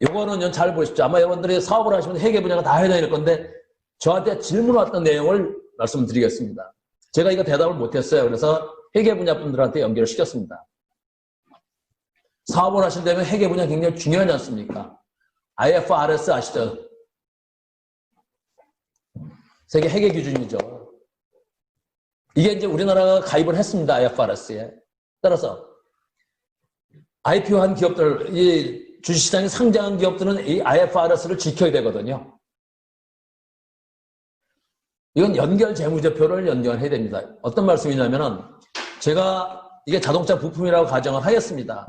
요거는 잘 보십시오. 아마 여러분들이 사업을 하시면 회계 분야가 다 해당이 될 건데 저한테 질문 왔던 내용을 말씀드리겠습니다. 제가 이거 대답을 못했어요. 그래서 회계 분야 분들한테 연결을 시켰습니다. 사업을 하신다면 회계 분야 굉장히 중요하지 않습니까? IFRS 아시죠? 세계 회계 기준이죠. 이게 이제 우리나라가 가입을 했습니다. IFRS에. 따라서 IPO한 기업들, 이 주식시장에 상장한 기업들은 이 IFRS를 지켜야 되거든요. 이건 연결 재무제표를 연결해야 됩니다. 어떤 말씀이냐면은 제가 이게 자동차 부품이라고 가정을 하였습니다.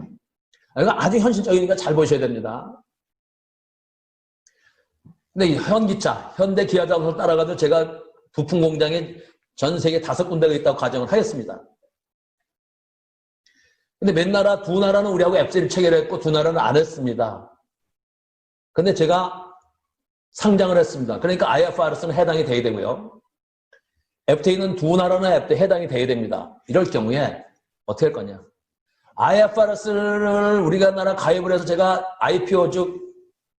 이거 아주 현실적이니까 잘 보셔야 됩니다. 근데 이 현기차, 현대 기아 자동차를 따라가도 제가 부품 공장이 전 세계 5군데가 있다고 가정을 하였습니다. 근데 몇 나라, 2나라는 우리하고 FTA를 체결했고 2나라는 안 했습니다. 근데 제가 상장을 했습니다. 그러니까 IFRS는 해당이 돼야 되고요. FTA는 2나라나 FTA 해당이 돼야 됩니다. 이럴 경우에 어떻게 할 거냐. IFRS를 우리가 나라 가입을 해서 제가 IPO 즉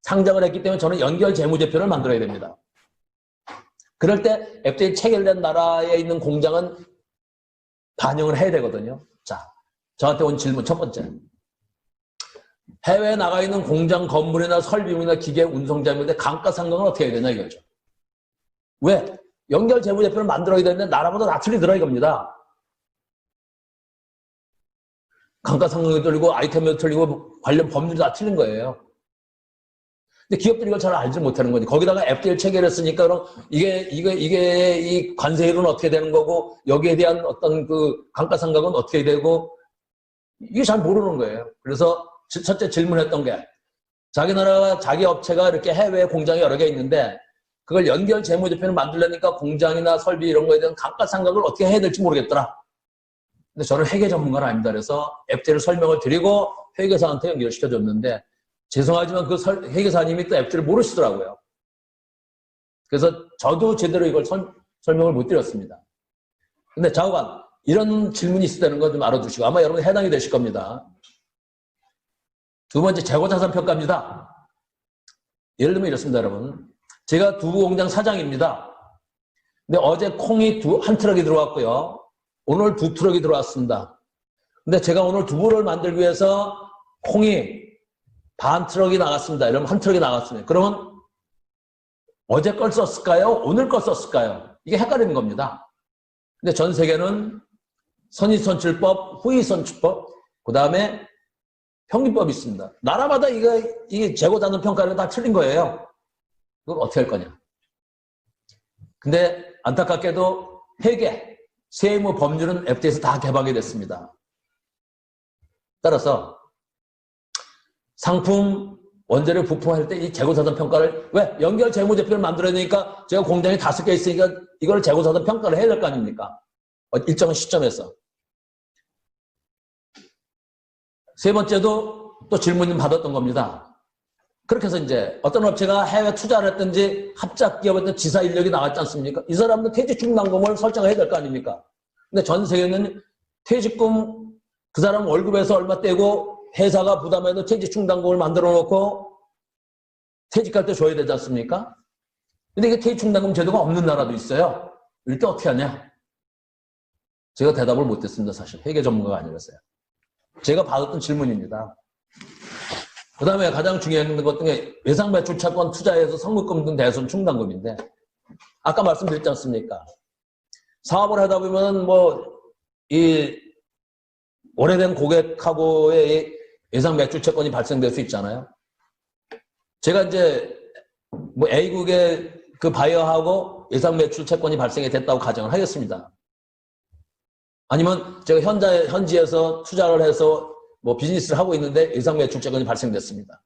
상장을 했기 때문에 저는 연결 재무제표를 만들어야 됩니다. 그럴 때 FTA 체결된 나라에 있는 공장은 반영을 해야 되거든요. 자, 저한테 온 질문 첫 번째. 해외에 나가 있는 공장 건물이나 설비물이나 기계, 운송자물인데 감가상각은 어떻게 해야 되냐 이거죠. 왜? 연결 재무제표를 만들어야 되는데 나라마다 다 틀리더라 이겁니다. 감가상각이 틀리고 아이템도 틀리고 관련 법률도 다 틀린 거예요. 근데 기업들이 이걸 잘 알지 못하는 거지. 거기다가 FTA를 체결했으니까 그럼 이게 이 관세율은 어떻게 되는 거고 여기에 대한 어떤 그 감가상각은 어떻게 되고 이게 잘 모르는 거예요. 그래서 첫째 질문했던 게 자기 나라가 자기 업체가 이렇게 해외 공장이 여러 개 있는데 그걸 연결 재무제표를 만들려니까 공장이나 설비 이런 거에 대한 감가상각을 어떻게 해야 될지 모르겠더라. 근데 저는 회계 전문가는 아닙니다. 그래서 FTA를 설명을 드리고 회계사한테 연결시켜줬는데 죄송하지만 그 회계사님이 또 FTA를 모르시더라고요. 그래서 저도 제대로 이걸 설명을 못 드렸습니다. 근데 좌우간 이런 질문이 있다는 거 좀 알아두시고 아마 여러분 해당이 되실 겁니다. 두 번째 재고자산 평가입니다. 예를 들면 이렇습니다, 여러분. 제가 두부 공장 사장입니다. 근데 어제 콩이 한 트럭이 들어왔고요. 오늘 2트럭이 들어왔습니다. 근데 제가 오늘 두부를 만들기 위해서 콩이 반 트럭이 나갔습니다. 이러면 한 트럭이 나갔습니다. 그러면 어제 걸 썼을까요? 오늘 걸 썼을까요? 이게 헷갈리는 겁니다. 근데 전 세계는 선의선출법, 후의선출법, 그 다음에 평균법이 있습니다. 나라마다 이게 재고자산 평가는 다 틀린 거예요. 그걸 어떻게 할 거냐. 근데 안타깝게도 회계, 세무, 법률은 FTA에서 다 개방이 됐습니다. 따라서 상품, 원재료, 부품할 때 이 재고자산 평가를 왜? 연결 재무제표를 만들어야 되니까 제가 공장이 5개 있으니까 이걸 재고자산 평가를 해야 될 거 아닙니까? 일정한 시점에서. 세 번째도 또 질문 받았던 겁니다. 그렇게 해서 이제 어떤 업체가 해외 투자를 했든지 합작기업한테 지사 인력이 나왔지 않습니까? 이 사람들 퇴직금당금을 설정해야 될 거 아닙니까? 근데 전 세계는 퇴직금 그 사람 월급에서 얼마 떼고 회사가 부담해도 퇴직충당금을 만들어 놓고 퇴직할 때 줘야 되지 않습니까? 근데 이게 퇴직충당금 제도가 없는 나라도 있어요. 이럴 때 어떻게 하냐? 제가 대답을 못했습니다. 사실 회계 전문가가 아니라서요. 제가 받았던 질문입니다. 그 다음에 가장 중요한 것 중에 외상매출채권 투자에서 선급금 등 대손 충당금인데 아까 말씀드렸지 않습니까? 사업을 하다 보면 이 오래된 고객하고의 외상매출채권이 발생될 수 있잖아요. 제가 이제 A국의 그 바이어하고 외상매출채권이 발생이 됐다고 가정을 하겠습니다. 아니면 제가 현지에서 투자를 해서 비즈니스를 하고 있는데 외상매출채권이 발생됐습니다.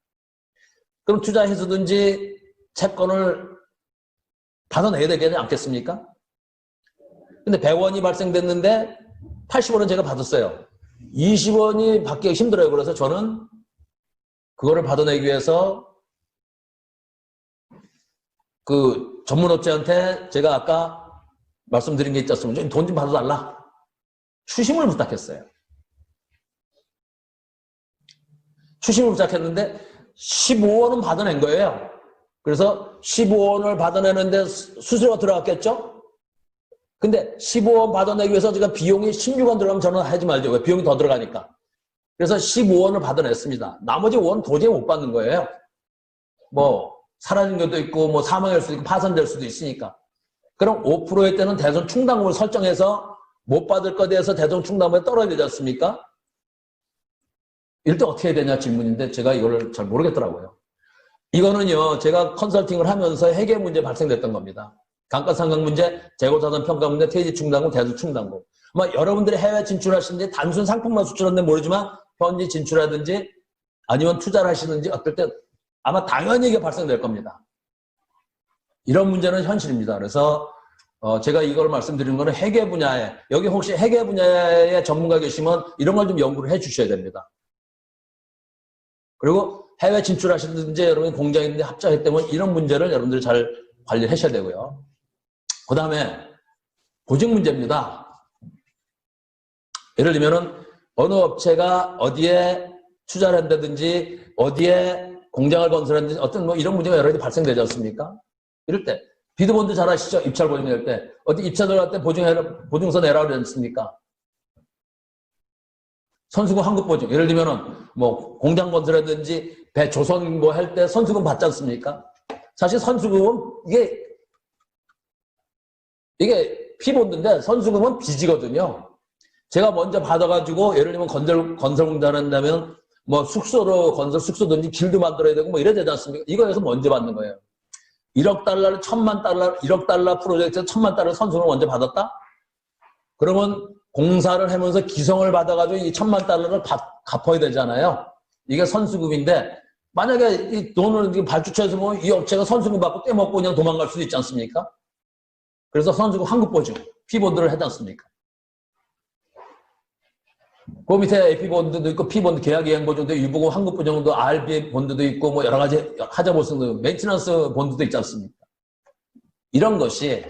그럼 투자해서든지 채권을 받아내야 되지 않겠습니까? 근데 100원이 발생됐는데 80원은 제가 받았어요. 20원이 받기가 힘들어요. 그래서 저는 그거를 받아내기 위해서 그 전문업체한테 제가 아까 말씀드린 게 있지 않습니까? 돈 좀 받아달라. 추심을 부탁했어요. 추심을 부탁했는데 15원은 받아낸 거예요. 그래서 15원을 받아내는데 수수료가 들어갔겠죠? 근데 15원 받아내기 위해서 제가 비용이 16원 들어가면 저는 하지 말죠. 왜? 비용이 더 들어가니까. 그래서 15원을 받아냈습니다. 나머지 5원 도저히 못 받는 거예요. 뭐 사라진 것도 있고 뭐 사망할 수도 있고 파산될 수도 있으니까. 그럼 5%의 때는 대손 충당금을 설정해서 못 받을 것에 대해서 대손 충당금에 떨어야 되지 않습니까? 이럴 때 어떻게 해야 되냐 질문인데 제가 이걸 잘 모르겠더라고요. 이거는요, 제가 컨설팅을 하면서 해결 문제 발생됐던 겁니다. 감가상각 문제, 재고자산 평가 문제, 퇴직 충당금, 대수 충당금. 아마 여러분들이 해외 진출하시는지 단순 상품만 수출하는데 모르지만 현지 진출하든지 아니면 투자를 하시든지 어떨 때 아마 당연히 이게 발생될 겁니다. 이런 문제는 현실입니다. 그래서 제가 이걸 말씀드리는 거는 회계 분야에, 여기 혹시 회계 분야의 전문가 계시면 이런 걸 좀 연구를 해 주셔야 됩니다. 그리고 해외 진출하시든지 여러분이 공장에 있는데 합작했기 때문에 이런 문제를 여러분들이 잘 관리하셔야 되고요. 그 다음에 보직 문제입니다. 예를 들면은 어느 업체가 어디에 투자를 한다든지 어디에 공장을 건설했는지 어떤 뭐 이런 문제가 여러 가지 발생되지 않습니까? 이럴 때 비드본드 잘 아시죠? 입찰 보증할 때 어디 입찰 들어갈 때 보증서 내라고 그러지 않습니까? 선수금 환급 보증. 예를 들면은 뭐 공장 건설하든지 배 조선 뭐 할 때 선수금 받지 않습니까? 사실 선수금은 이게 피본드인데 선수금은 빚이거든요. 제가 먼저 받아가지고 예를 들면 건설 공장 한다면 뭐 숙소로 건설 숙소든지 길도 만들어야 되고 뭐 이래야 되지 않습니까? 이거에서 먼저 받는 거예요. 1억 달러를 1000만 달러, 1억 달러 프로젝트에서 1000만 달러 선수금을 먼저 받았다? 그러면 공사를 하면서 기성을 받아가지고 이 1000만 달러를 갚아야 되잖아요. 이게 선수금인데 만약에 이 돈을 발주처에서 보면 이 업체가 선수금 받고 떼먹고 그냥 도망갈 수도 있지 않습니까? 그래서 선수금 환급보증, P본드를 하지 않습니까? 그 밑에 AP본드도 있고 P본드 계약이행보증도 있고 유보금 환급보증도 RB본드도 있고 뭐 여러 가지 하자보증도 메인티넌스 본드도 있지 않습니까? 이런 것이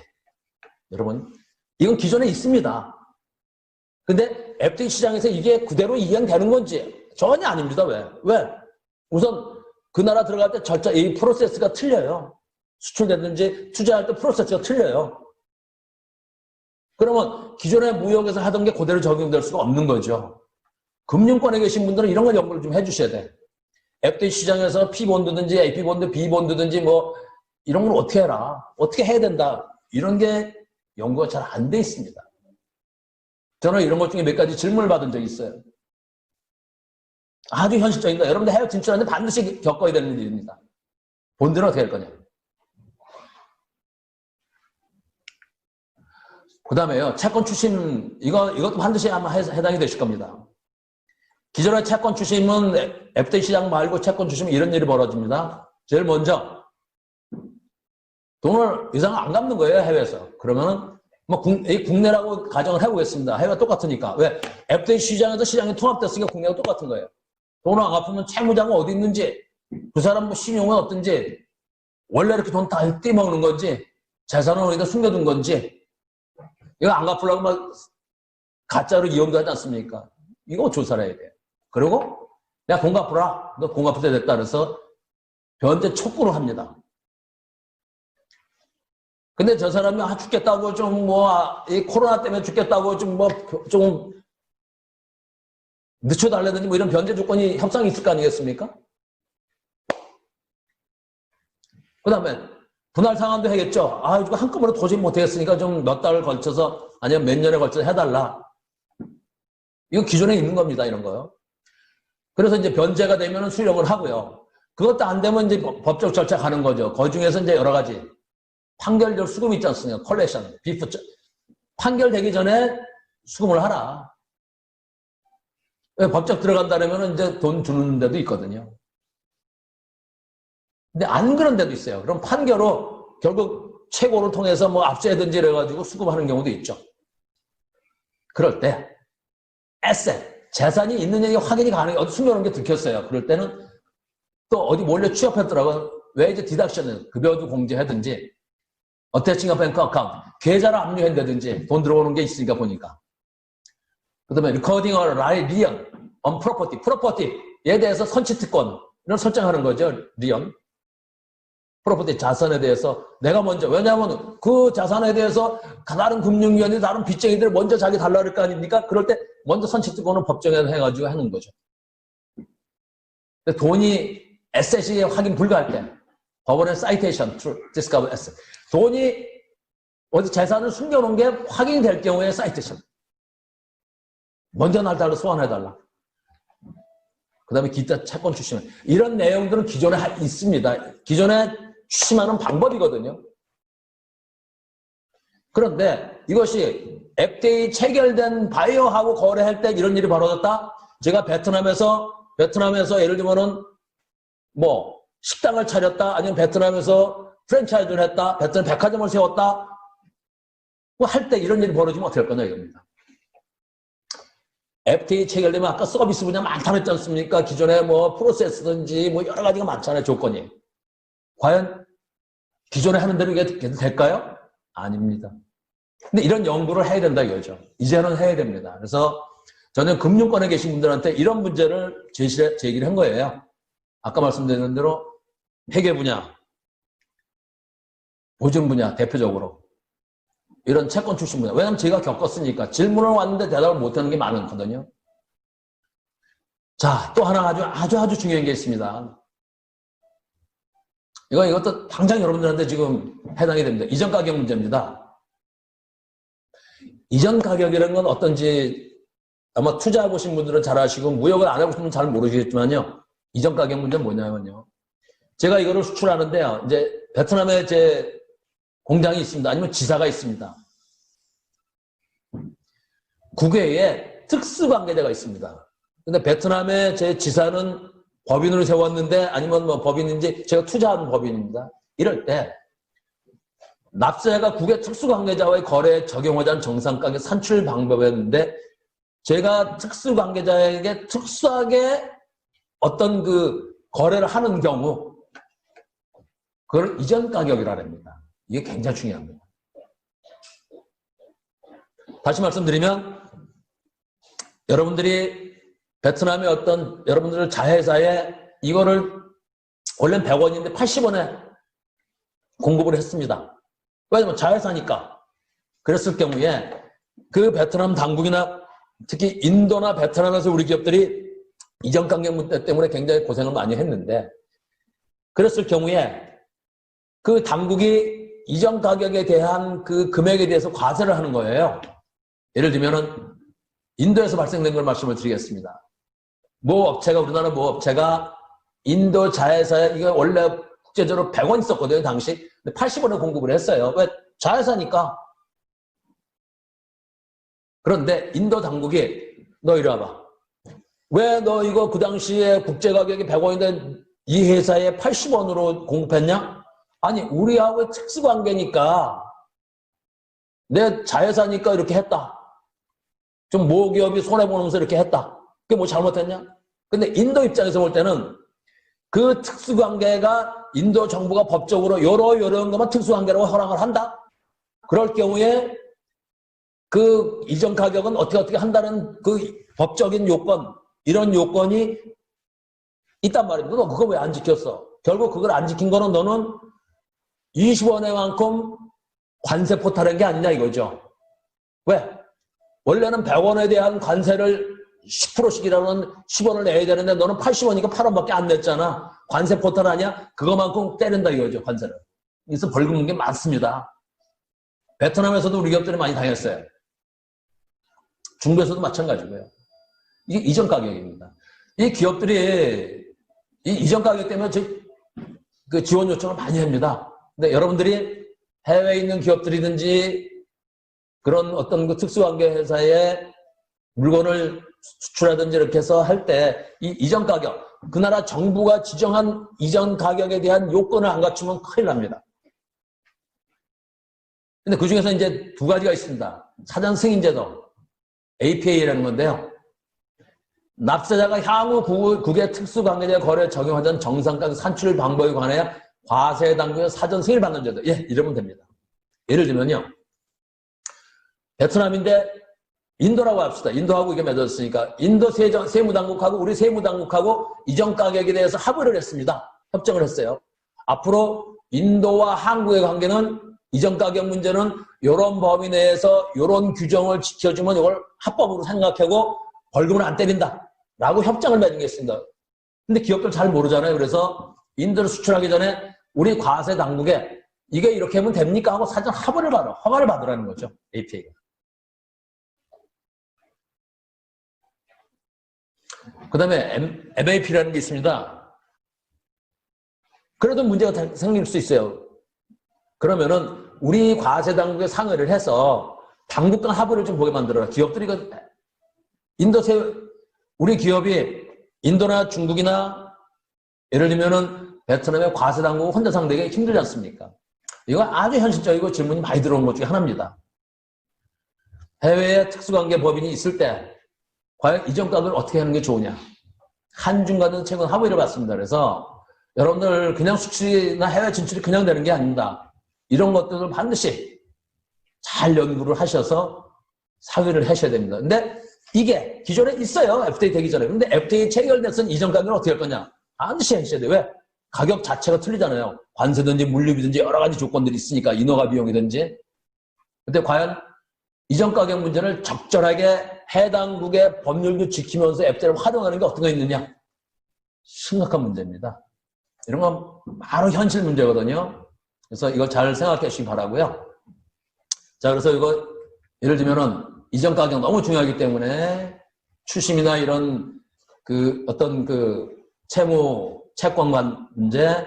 여러분 이건 기존에 있습니다. 근데 FTA 시장에서 이게 그대로 이행되는 건지 전혀 아닙니다. 왜? 우선 그 나라 들어갈 때 절차, 이 프로세스가 틀려요. 수출되든지 투자할 때 프로세스가 틀려요. 그러면 기존의 무역에서 하던 게 그대로 적용될 수가 없는 거죠. 금융권에 계신 분들은 이런 걸 연구를 좀 해주셔야 돼. FTA 시장에서 P본드든지 AP본드, B본드든지 뭐 이런 걸 어떻게 해라. 어떻게 해야 된다. 이런 게 연구가 잘 안 돼 있습니다. 저는 이런 것 중에 몇 가지 질문을 받은 적이 있어요. 아주 현실적인 거. 여러분들 해외 진출하는데 반드시 겪어야 되는 일입니다. 본드는 어떻게 할 거냐. 그 다음에요. 채권 추심, 이것도 반드시 아마 해당이 되실 겁니다. 기존의 채권 추심은 FTA 시장 말고 채권 추심은 이런 일이 벌어집니다. 제일 먼저 돈을 이상 안 갚는 거예요, 해외에서. 그러면은 뭐 국내라고 가정을 해보겠습니다. 해외가 똑같으니까. 왜? FTA 시장에서 시장이 통합됐으니까 국내가 똑같은 거예요. 돈을 안 갚으면 채무자가 어디 있는지, 그 사람 뭐 신용은 어떤지, 원래 이렇게 돈 다 떼먹는 건지, 재산은 어디다 숨겨둔 건지, 이거 안 갚으려고 막 가짜로 이용도 하지 않습니까? 이거 조사를 해야 돼요. 그리고 내가 돈 갚으라. 너 돈 갚을 때 됐다. 그래서 변제 촉구를 합니다. 근데 저 사람이 죽겠다고 이 코로나 때문에 죽겠다고 좀 늦춰달라든지 뭐 이런 변제 조건이 협상이 있을 거 아니겠습니까? 그 다음에 분할 상환도 하겠죠. 이거 한꺼번에 도저히 못하겠으니까 좀 몇 달을 걸쳐서 아니면 몇 년에 걸쳐서 해달라. 이거 기존에 있는 겁니다. 이런 거요. 그래서 이제 변제가 되면 수령을 하고요. 그것도 안 되면 이제 법적 절차 가는 거죠. 그 중에서 이제 여러 가지 판결적 수금 있지 않습니까? 컬렉션, 비프 판결되기 전에 수금을 하라. 왜 법적 들어간다면 이제 돈 주는 데도 있거든요. 근데 안 그런 데도 있어요. 그럼 판결로 결국 최고를 통해서 뭐 압수하든지 이래가지고 수금하는 경우도 있죠. 그럴 때 에셋, 재산이 있는 얘기 확인이 가능해. 어디 숨겨놓은 게 들켰어요. 그럴 때는 또 어디 몰래 취업했더라고요. 왜 이제 디덕션을 급여도 공제하든지 어태칭 뱅크 어카운트, 계좌를 압류한다든지 돈 들어오는 게 있으니까 보니까. 그 다음에 리커딩 or lion on property, 프로퍼티에 대해서 선취특권, 이런 설정하는 거죠. 리언. 프로퍼티 자산에 대해서 내가 먼저, 왜냐하면 그 자산에 대해서 다른 금융위원이 다른 빚쟁이들 먼저 자기 달라 그럴 거 아닙니까? 그럴 때 먼저 선취특권을 법정에 해가지고 하는 거죠. 돈이 에셋이 확인 불가할 때 법원의 사이테이션, 디스커버 에셋. 돈이 어디 재산을 숨겨놓은 게 확인이 될 경우에 사이테이션. 먼저 날 달라 소환해달라. 그 다음에 기타 채권 추심. 이런 내용들은 기존에 있습니다. 기존에 추심하는 방법이거든요. 그런데 이것이 FTA 체결된 바이어하고 거래할 때 이런 일이 벌어졌다? 제가 베트남에서 예를 들면은 뭐 식당을 차렸다, 아니면 베트남에서 프랜차이즈를 했다, 베트남 백화점을 세웠다, 뭐 할 때 이런 일이 벌어지면 어떻게 할 거냐 이겁니다. FTA 체결되면 아까 서비스 분야 많다고 했지 않습니까? 기존에 뭐 프로세스든지 뭐 여러 가지가 많잖아요, 조건이. 과연 기존에 하는 대로 이게 될까요? 아닙니다. 근데 이런 연구를 해야 된다 이거죠. 이제는 해야 됩니다. 그래서 저는 금융권에 계신 분들한테 이런 문제를 제기를 한 거예요. 아까 말씀드린 대로 회계 분야, 보증 분야 대표적으로 이런 채권 출신 분야. 왜냐하면 제가 겪었으니까 질문을 왔는데 대답을 못하는 게 많거든요. 자, 또 하나 아주 중요한 게 있습니다. 이것도 당장 여러분들한테 지금 해당이 됩니다. 이전 가격 문제입니다. 이전 가격이라는 건 어떤지 아마 투자해 보신 분들은 잘 아시고 무역을 안 해보신 분은 잘 모르시겠지만요. 이전 가격 문제는 뭐냐면요. 제가 이거를 수출하는데요. 이제 베트남에 제 공장이 있습니다. 아니면 지사가 있습니다. 국외에 특수관계자가 있습니다. 근데 베트남에 제 지사는 법인으로 세웠는데 아니면 뭐 법인인지 제가 투자한 법인입니다. 이럴 때 납세자가 국외 특수관계자와의 거래에 적용하자는 정상가격 산출 방법이었는데 제가 특수관계자에게 특수하게 어떤 그 거래를 하는 경우 그걸 이전 가격이라 합니다. 이게 굉장히 중요합니다. 다시 말씀드리면 여러분들이 베트남의 어떤 여러분들 자회사에 이거를 원래는 100원인데 80원에 공급을 했습니다. 왜냐면 자회사니까. 그랬을 경우에 그 베트남 당국이나 특히 인도나 베트남에서 우리 기업들이 이전 가격 문제 때문에 굉장히 고생을 많이 했는데 그랬을 경우에 그 당국이 이전 가격에 대한 그 금액에 대해서 과세를 하는 거예요. 예를 들면은 인도에서 발생된 걸 말씀을 드리겠습니다. 우리나라 모 업체가 인도 자회사에 이게 원래 국제적으로 100원 있었거든요, 당시. 근데 80원에 공급을 했어요. 왜? 자회사니까. 그런데 인도 당국이 너 이리 와봐. 왜 너 이거 그 당시에 국제 가격이 100원인데 이 회사에 80원으로 공급했냐? 아니, 우리하고 특수관계니까 내 자회사니까 이렇게 했다. 좀 모기업이 손해보면서 이렇게 했다. 그게 뭐 잘못했냐? 근데 인도 입장에서 볼 때는 그 특수관계가 인도 정부가 법적으로 이런 것만 특수관계라고 허락을 한다? 그럴 경우에 그 이전 가격은 어떻게 한다는 그 법적인 요건, 이런 요건이 있단 말입니다. 너 그거 왜 안 지켰어? 결국 그걸 안 지킨 거는 너는 20원에만큼 관세 포탈한 게 아니냐 이거죠. 왜? 원래는 100원에 대한 관세를 10%씩이라는 10원을 내야 되는데 너는 80원이니까 8원밖에 안 냈잖아. 관세 포탈 아니야? 그거만큼 때린다 이거죠, 관세를. 그래서 벌금 문게 많습니다. 베트남에서도 우리 기업들이 많이 당했어요. 중국에서도 마찬가지고요. 이게 이전 가격입니다. 이 기업들이 이 이전 가격 때문에 그 지원 요청을 많이 합니다. 근데 여러분들이 해외에 있는 기업들이든지 그런 어떤 그 특수관계 회사에 물건을 수출하든지 이렇게 해서 할 때 이 이전 가격, 그 나라 정부가 지정한 이전 가격에 대한 요건을 안 갖추면 큰일 납니다. 근데 그 중에서 이제 두 가지가 있습니다. 사전 승인제도, APA라는 건데요. 납세자가 향후 국외 특수관계자 거래에 적용하자는 정상가격 산출 방법에 관하여 과세 당국의 사전 승인을 받는 제도. 예, 이러면 됩니다. 예를 들면요. 베트남인데 인도라고 합시다. 인도하고 이게 맺었으니까 인도 세무당국하고 우리 세무당국하고 이전 가격에 대해서 합의를 했습니다. 협정을 했어요. 앞으로 인도와 한국의 관계는 이전 가격 문제는 이런 범위 내에서 이런 규정을 지켜주면 이걸 합법으로 생각하고 벌금을 안 때린다 라고 협정을 맺은 게 있습니다. 근데 기업들 잘 모르잖아요. 그래서 인도를 수출하기 전에 우리 과세 당국에 이게 이렇게 하면 됩니까 하고 사전 허가를 받으라는 거죠. APA가. 그 다음에 MAP라는 게 있습니다. 그래도 문제가 생길 수 있어요. 그러면은 우리 과세 당국에 상의를 해서 당국 간 합의를 좀 보게 만들어라. 기업들이 우리 기업이 인도나 중국이나 예를 들면은 베트남의 과세 당국 혼자 상대하기 힘들지 않습니까? 이거 아주 현실적이고 질문이 많이 들어온 것 중에 하나입니다. 해외에 특수관계 법인이 있을 때 과연 이전 가격을 어떻게 하는 게 좋으냐? 한중간은 최근 합의를 봤습니다. 그래서 여러분들 그냥 수출이나 해외 진출이 그냥 되는 게 아닙니다. 이런 것들을 반드시 잘 연구를 하셔서 상의를 하셔야 됩니다. 근데 이게 기존에 있어요. FTA 되기 전에. 근데 FTA 체결됐으면 이전 가격을 어떻게 할 거냐? 반드시 하셔야 돼요. 왜? 가격 자체가 틀리잖아요. 관세든지 물류비든지 여러 가지 조건들이 있으니까 인허가 비용이든지. 근데 과연 이전 가격 문제를 적절하게 해당국의 법률도 지키면서 FTA를 활용하는 게 어떤 거 있느냐? 심각한 문제입니다. 이런 건 바로 현실 문제거든요. 그래서 이거 잘 생각해 주시기 바라고요. 자, 그래서 이거 예를 들면은 이전 가격 너무 중요하기 때문에 추심이나 이런 어떤 채무 채권관 문제,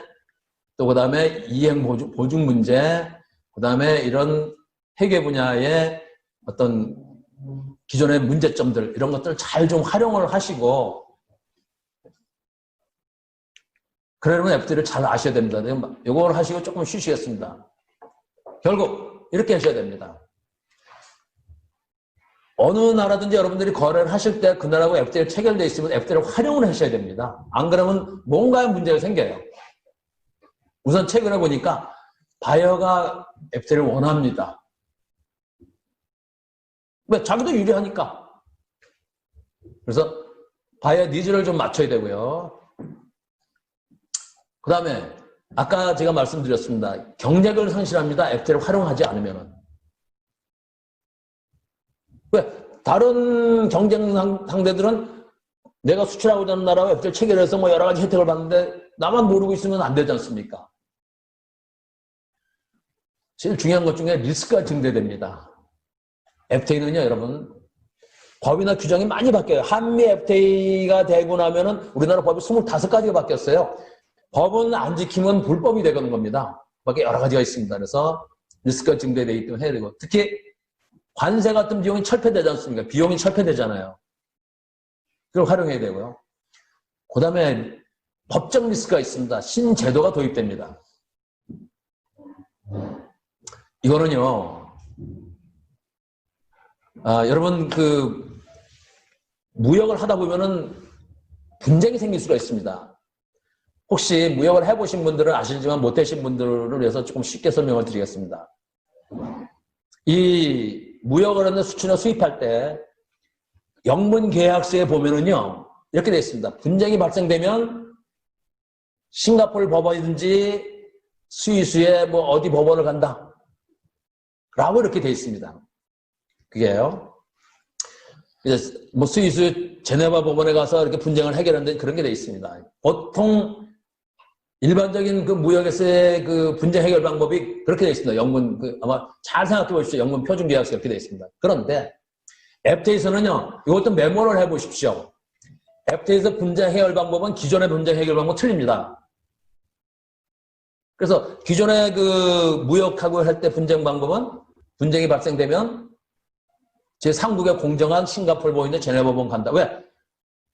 또 그다음에 이행 보증 문제, 그다음에 이런 회계 분야의 어떤 기존의 문제점들 이런 것들을 잘 좀 활용을 하시고 그러려면 FTA를 잘 아셔야 됩니다. 이걸 하시고 조금 쉬시겠습니다. 결국 이렇게 하셔야 됩니다. 어느 나라든지 여러분들이 거래를 하실 때 그 나라하고 FTA를 체결되어 있으면 FTA를 활용을 하셔야 됩니다. 안 그러면 뭔가 문제가 생겨요. 우선 최근에 보니까 바이어가 FTA를 원합니다. 왜? 자기도 유리하니까. 그래서 바이어 니즈를 좀 맞춰야 되고요. 그 다음에 아까 제가 말씀드렸습니다. 경쟁을 상실합니다. FTA를 활용하지 않으면. 왜? 다른 경쟁 상대들은 내가 수출하고자 하는 나라와 FTA 체결해서 뭐 여러 가지 혜택을 받는데 나만 모르고 있으면 안 되지 않습니까? 제일 중요한 것 중에 리스크가 증대됩니다. FTA는요, 여러분, 법이나 규정이 많이 바뀌어요. 한미 FTA가 되고 나면은 우리나라 법이 25가지가 바뀌었어요. 법은 안 지키면 불법이 되는 겁니다. 밖에 여러 가지가 있습니다. 그래서 리스크가 증대되기 때문에 해야 되고, 특히 관세 같은 비용이 철폐되지 않습니까? 비용이 철폐되잖아요. 그걸 활용해야 되고요. 그 다음에 법적 리스크가 있습니다. 신제도가 도입됩니다. 이거는요, 여러분 무역을 하다 보면은 분쟁이 생길 수가 있습니다. 혹시 무역을 해보신 분들은 아시지만 못하신 분들을 위해서 조금 쉽게 설명을 드리겠습니다. 이 무역을 하는 수출이나 수입할 때 영문 계약서에 보면은요 이렇게 되어 있습니다. 분쟁이 발생되면 싱가포르 법원이든지 스위스의 뭐 어디 법원을 간다 라고 이렇게 되어 있습니다. 그게요. 이제 뭐 스위스 제네바 법원에 가서 이렇게 분쟁을 해결하는 그런 게 되어 있습니다. 보통 일반적인 무역에서의 분쟁 해결 방법이 그렇게 되어 있습니다. 영문 아마 잘 생각해 보십시오. 영문 표준 계약서 이렇게 되어 있습니다. 그런데 FTA에서는요, 이것도 메모를 해 보십시오. FTA에서 분쟁 해결 방법은 기존의 분쟁 해결 방법 틀립니다. 그래서 기존의 무역하고 할 때 분쟁 방법은 분쟁이 발생되면 제3국의 공정한 싱가포르 법원이나 제네바 법원 간다. 왜?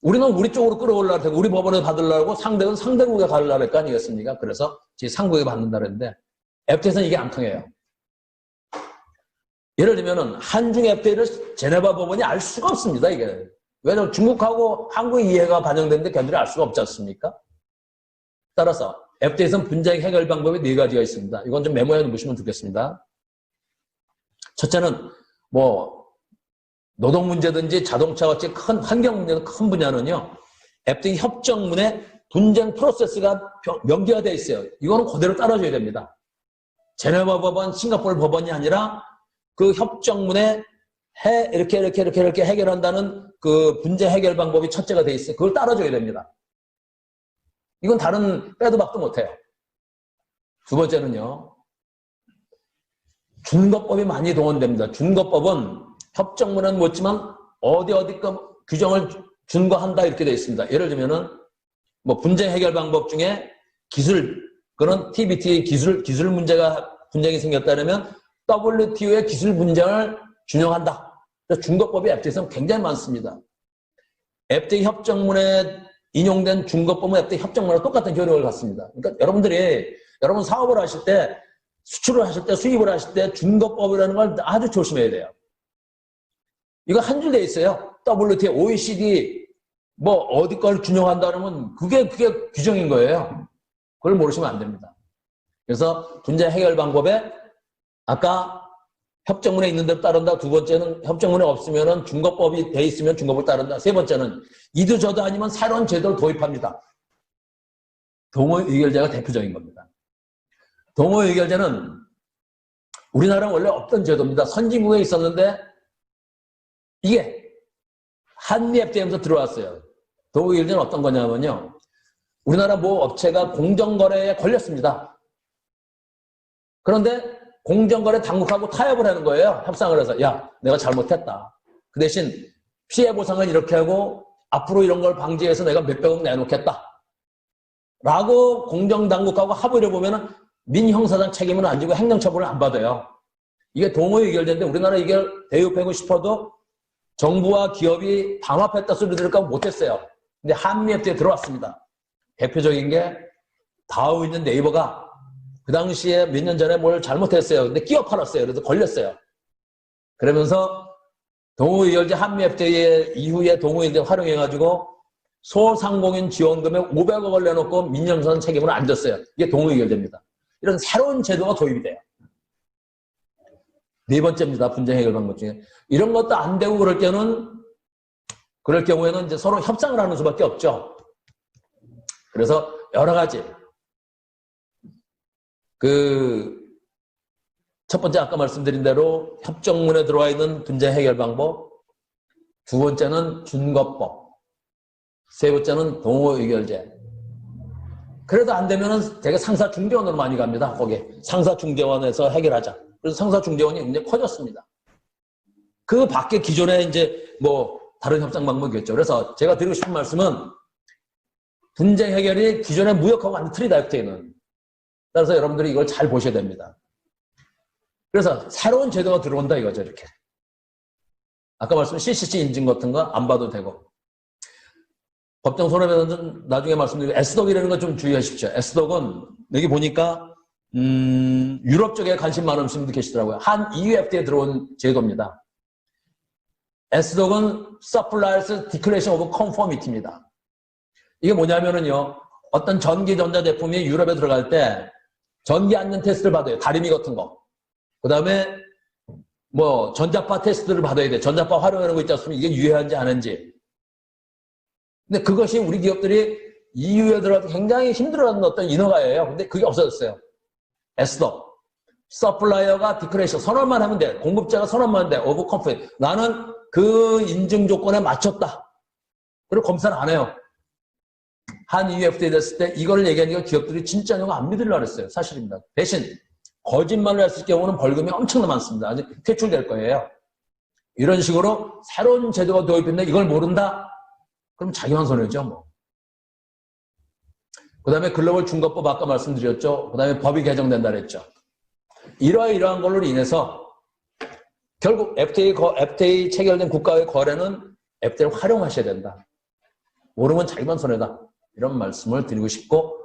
우리는 우리 쪽으로 끌어올라고 하고 우리 법원에 받으려고 상대는 상대국에 가려고 할 거 아니겠습니까? 그래서 제3국에 받는다 그랬는데 FTA에서는 이게 안 통해요. 예를 들면은 한중 FTA를 제네바 법원이 알 수가 없습니다. 이게. 왜냐면 중국하고 한국의 이해가 반영되는데 걔들이 알 수가 없지 않습니까? 따라서 FTA에서는 분쟁 해결 방법이 4가지가 있습니다. 이건 좀 메모해 놓으시면 좋겠습니다. 첫째는 노동 문제든지 자동차 같이 큰 환경 문제는 큰 분야는요. FTA 협정문에 분쟁 프로세스가 명기화되어 있어요. 이거는 그대로 따라줘야 됩니다. 제네바 법원, 싱가포르 법원이 아니라 그 협정문에 이렇게 해결한다는 그 분쟁 해결 방법이 첫째가 돼 있어요. 그걸 따라줘야 됩니다. 이건 다른 빼도 박도 못해요. 두 번째는요. 준거법이 많이 동원됩니다. 준거법은 협정문은 못지만 어디 규정을 준거한다 이렇게 되어 있습니다. 예를 들면은 뭐 분쟁 해결 방법 중에 그런 TBT 기술 문제가 분쟁이 생겼다면 WTO의 기술 분쟁을 준용한다. 준거법이 FTA에서는 굉장히 많습니다. FTA 협정문에 인용된 준거법은 FTA 협정문과 똑같은 효력을 갖습니다. 그러니까 여러분 사업을 하실 때, 수출을 하실 때, 수입을 하실 때 준거법이라는 걸 아주 조심해야 돼요. 이거 한 줄 돼 있어요. WTO, OECD 뭐 어디 걸 준용한다 그러면 그게 규정인 거예요. 그걸 모르시면 안 됩니다. 그래서 분쟁 해결 방법에 아까 협정문에 있는 대로 따른다. 두 번째는 협정문에 없으면은 준거법이 돼 있으면 준거법을 따른다. 세 번째는 이도저도 아니면 새로운 제도를 도입합니다. 동호의결제가 대표적인 겁니다. 동호의결제는 우리나라는 원래 없던 제도입니다. 선진국에 있었는데 이게 한미 FTA에서 들어왔어요. 동호의결제는 어떤 거냐면요. 우리나라 모 업체가 공정거래에 걸렸습니다. 그런데 공정거래 당국하고 타협을 하는 거예요. 협상을 해서 야 내가 잘못했다. 그 대신 피해 보상을 이렇게 하고 앞으로 이런 걸 방지해서 내가 몇백억 내놓겠다. 라고 공정당국하고 합의를 보면은 민형사상 책임은 안 지고 행정처분을 안 받아요. 이게 동호의결제인데 우리나라 이게 대입하고 싶어도 정부와 기업이 담합했다 소리 들을까 못했어요. 근데 한미 FTA에 들어왔습니다. 대표적인 게 다우 있는 네이버가 그 당시에 몇 년 전에 뭘 잘못했어요. 근데 끼어 팔았어요. 그래서 걸렸어요. 그러면서 동호의결제 한미 FTA 이후에 동호의결제 활용해가지고 소상공인 지원금에 500억을 내놓고 민영선 책임을 안 졌어요. 이게 동호의결제입니다. 이런 새로운 제도가 도입이 돼요. 네 번째입니다. 분쟁 해결 방법 중에. 이런 것도 안 되고 그럴 경우에는 이제 서로 협상을 하는 수밖에 없죠. 그래서 여러 가지. 첫 번째 아까 말씀드린 대로 협정문에 들어와 있는 분쟁 해결 방법. 두 번째는 준거법. 세 번째는 동호의결제. 그래도 안 되면은 되게 상사중재원으로 많이 갑니다. 거기 상사중재원에서 해결하자. 그래서 상사중재원이 굉장히 커졌습니다. 그 밖에 기존에 이제 뭐 다른 협상 방법이겠죠. 그래서 제가 드리고 싶은 말씀은 분쟁 해결이 기존의 무역하고 완전 틀리다. FTA는. 따라서 여러분들이 이걸 잘 보셔야 됩니다. 그래서 새로운 제도가 들어온다 이거죠. 이렇게. 아까 말씀드린 CCC 인증 같은 거 안 봐도 되고. 법정 손해배상은 나중에 말씀드리고 에스덕이라는 거 좀 주의하십시오. 에스덕은 여기 보니까 유럽 쪽에 관심 많으신 분들 계시더라고요. 한 EU FTA에 들어온 제도입니다. 에스덕은 Suppliers Declaration of Conformity입니다. 이게 뭐냐면은요. 어떤 전기 전자제품이 유럽에 들어갈 때 전기 안전 테스트를 받아요. 다리미 같은 거. 그 다음에 뭐 전자파 테스트를 받아야 돼. 전자파 활용하는 거 있지 않습니까? 이게 유해한지 아닌지. 근데 그것이 우리 기업들이 EU에 들어가서 굉장히 힘들어하는 어떤 인허가예요. 근데 그게 없어졌어요. 에스더. 서플라이어가 디크레이션 선언만 하면 돼. 공급자가 선언만 하면 돼. 오브 컴플레인. 나는 그 인증 조건에 맞췄다. 그리고 검사를 안 해요. 한 EU FTA 됐을 때 이걸 얘기하니까 기업들이 진짜냐고 안 믿으려고 그랬어요. 사실입니다. 대신 거짓말을 했을 경우는 벌금이 엄청나 많습니다. 아직 퇴출될 거예요. 이런 식으로 새로운 제도가 도입됐는데 이걸 모른다? 그럼 자기만 손해죠. 뭐. 그 다음에 글로벌 준거법 아까 말씀드렸죠. 그 다음에 법이 개정된다 그랬죠. 이러한 걸로 인해서 결국 FTA 체결된 국가의 거래는 FTA를 활용하셔야 된다. 모르면 자기만 손해다. 이런 말씀을 드리고 싶고